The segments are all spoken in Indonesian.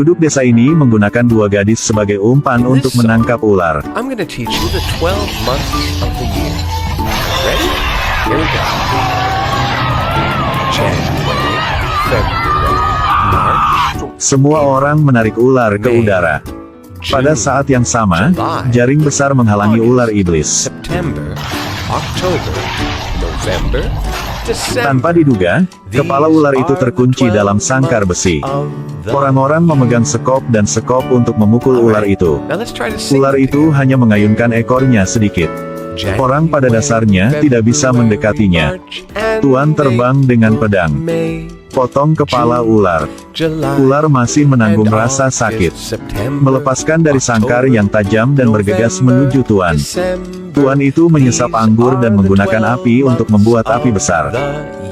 Penduduk desa ini menggunakan dua gadis sebagai umpan untuk menangkap ular. I'm gonna teach you the 12 months of the year. Ready? Here we go. January, February, March. Semua orang menarik ular ke udara. Pada saat yang sama, jaring besar menghalangi ular iblis. September, October, November, December. Tanpa diduga, kepala ular itu terkunci dalam sangkar besi. Orang-orang memegang sekop dan sekop untuk memukul ular itu. Now let's try to sing Ular itu hanya mengayunkan ekornya sedikit. Orang pada dasarnya tidak bisa mendekatinya. Tuan terbang dengan pedang. Potong kepala ular. Ular masih menanggung rasa sakit. Melepaskan dari sangkar yang tajam dan bergegas menuju Tuan. Tuan itu menyesap anggur dan menggunakan api untuk membuat api besar.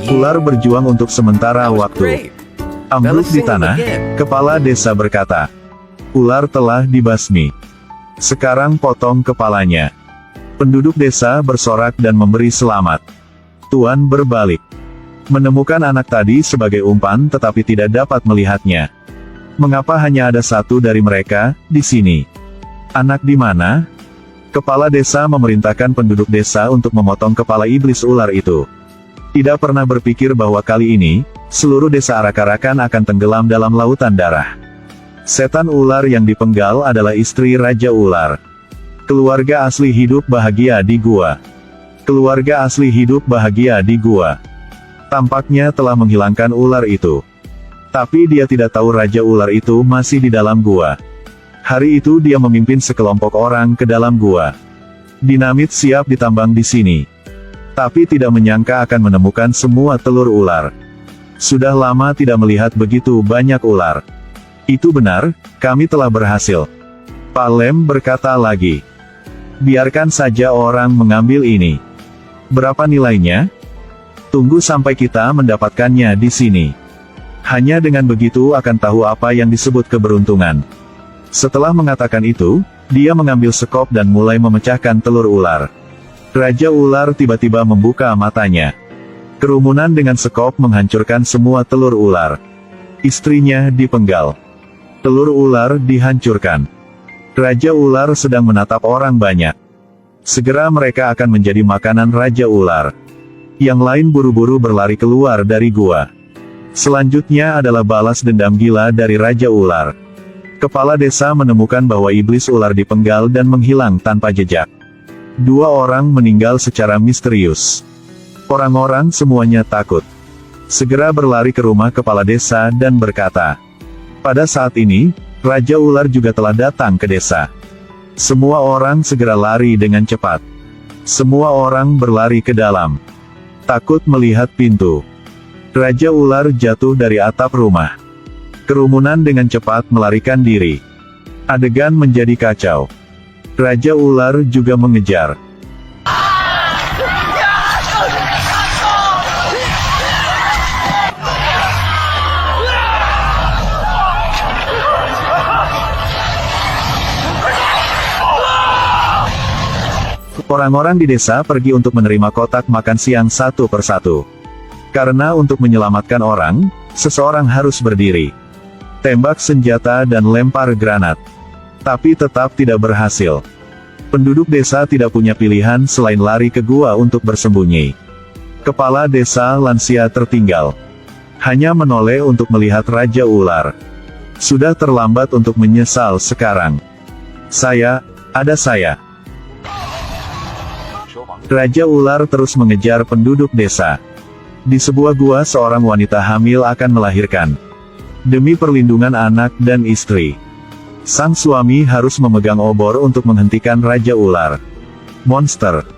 Ular berjuang untuk sementara waktu. Ambruk di tanah, kepala desa berkata, "Ular telah dibasmi. Sekarang potong kepalanya." Penduduk desa bersorak dan memberi selamat. Tuan berbalik. Menemukan anak tadi sebagai umpan tetapi tidak dapat melihatnya. Mengapa hanya ada satu dari mereka di sini? Anak di mana? Kepala desa memerintahkan penduduk desa untuk memotong kepala iblis ular itu. Tidak pernah berpikir bahwa kali ini, seluruh desa arak-arakan akan tenggelam dalam lautan darah. Setan ular yang dipenggal adalah istri Raja Ular. Keluarga asli hidup bahagia di gua. Keluarga asli hidup bahagia di gua. Tampaknya telah menghilangkan ular itu. Tapi dia tidak tahu Raja Ular itu masih di dalam gua. Hari itu dia memimpin sekelompok orang ke dalam gua. Dinamit siap ditambang di sini. Tapi tidak menyangka akan menemukan semua telur ular. Sudah lama tidak melihat begitu banyak ular. Itu benar, kami telah berhasil. Pak Lem berkata lagi. Biarkan saja orang mengambil ini. Berapa nilainya? Tunggu sampai kita mendapatkannya di sini. Hanya dengan begitu akan tahu apa yang disebut keberuntungan. Setelah mengatakan itu, dia mengambil sekop dan mulai memecahkan telur ular. Raja Ular tiba-tiba membuka matanya. Kerumunan dengan sekop menghancurkan semua telur ular. Istrinya dipenggal. Telur ular dihancurkan. Raja Ular sedang menatap orang banyak. Segera mereka akan menjadi makanan Raja Ular. Yang lain buru-buru berlari keluar dari gua. Selanjutnya adalah balas dendam gila dari Raja Ular. Kepala desa menemukan bahwa iblis ular dipenggal dan menghilang tanpa jejak. 2 orang meninggal secara misterius. Orang-orang semuanya takut. Segera berlari ke rumah kepala desa dan berkata, pada saat ini, Raja Ular juga telah datang ke desa. Semua orang segera lari dengan cepat. Semua orang berlari ke dalam. Takut melihat pintu. Raja Ular jatuh dari atap rumah. Kerumunan dengan cepat melarikan diri. Adegan menjadi kacau. Raja Ular juga mengejar. Orang-orang di desa pergi untuk menerima kotak makan siang satu persatu. Karena untuk menyelamatkan orang, seseorang harus berdiri. Tembak senjata dan lempar granat. Tapi tetap tidak berhasil. Penduduk desa tidak punya pilihan selain lari ke gua untuk bersembunyi. Kepala desa lansia tertinggal. Hanya menoleh untuk melihat Raja Ular. Sudah terlambat untuk menyesal sekarang. Ada saya. Raja Ular terus mengejar penduduk desa. Di sebuah gua seorang wanita hamil akan melahirkan. Demi perlindungan anak dan istri. Sang suami harus memegang obor untuk menghentikan Raja Ular. Monster.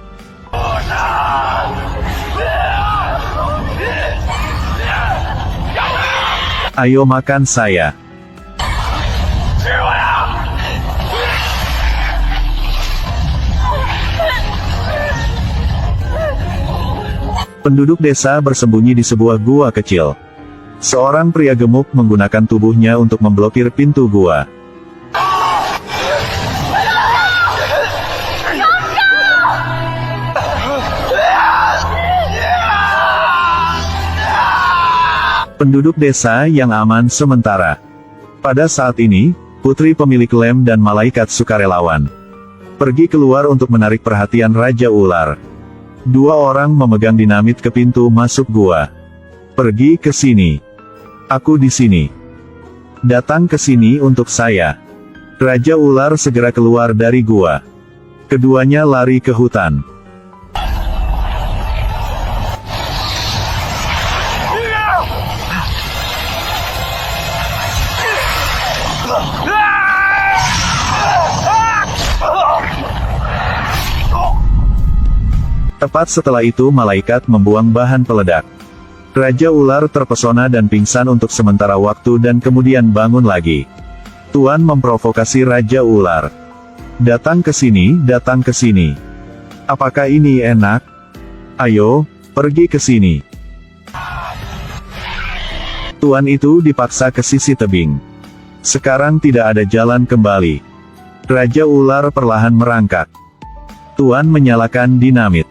Ayo makan saya. Penduduk desa bersembunyi di sebuah gua kecil. Seorang pria gemuk menggunakan tubuhnya untuk memblokir pintu gua. Penduduk desa yang aman sementara. Pada saat ini, putri pemilik lem dan malaikat sukarelawan pergi keluar untuk menarik perhatian Raja Ular. Dua orang memegang dinamit ke pintu masuk gua. Pergi ke sini. Aku di sini. Datang ke sini untuk saya. Raja Ular segera keluar dari gua. Keduanya lari ke hutan. Tepat setelah itu malaikat membuang bahan peledak. Raja Ular terpesona dan pingsan untuk sementara waktu dan kemudian bangun lagi. Tuan memprovokasi Raja Ular. Datang ke sini, datang ke sini. Apakah ini enak? Ayo, pergi ke sini. Tuan itu dipaksa ke sisi tebing. Sekarang tidak ada jalan kembali. Raja Ular perlahan merangkak. Tuan menyalakan dinamit.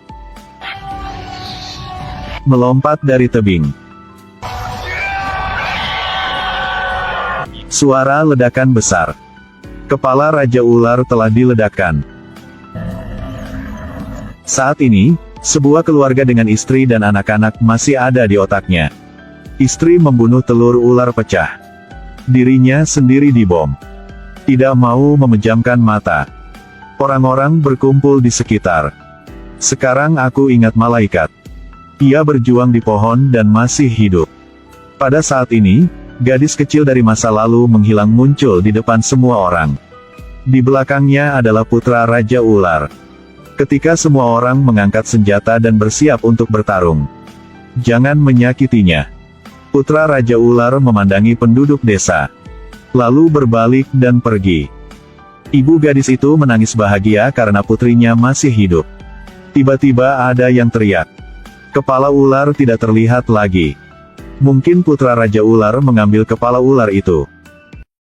Melompat dari tebing. Suara ledakan besar. Kepala Raja Ular telah diledakkan. Saat ini, sebuah keluarga dengan istri dan anak-anak masih ada di otaknya. Istri membunuh telur ular pecah. Dirinya sendiri dibom. Tidak mau memejamkan mata. Orang-orang berkumpul di sekitar. Sekarang aku ingat malaikat. Ia berjuang di pohon dan masih hidup. Pada saat ini, gadis kecil dari masa lalu menghilang muncul di depan semua orang. Di belakangnya adalah putra Raja Ular. Ketika semua orang mengangkat senjata dan bersiap untuk bertarung. Jangan menyakitinya. Putra Raja Ular memandangi penduduk desa. Lalu berbalik dan pergi. Ibu gadis itu menangis bahagia karena putrinya masih hidup. Tiba-tiba ada yang teriak. Kepala ular tidak terlihat lagi. Mungkin putra Raja Ular mengambil kepala ular itu.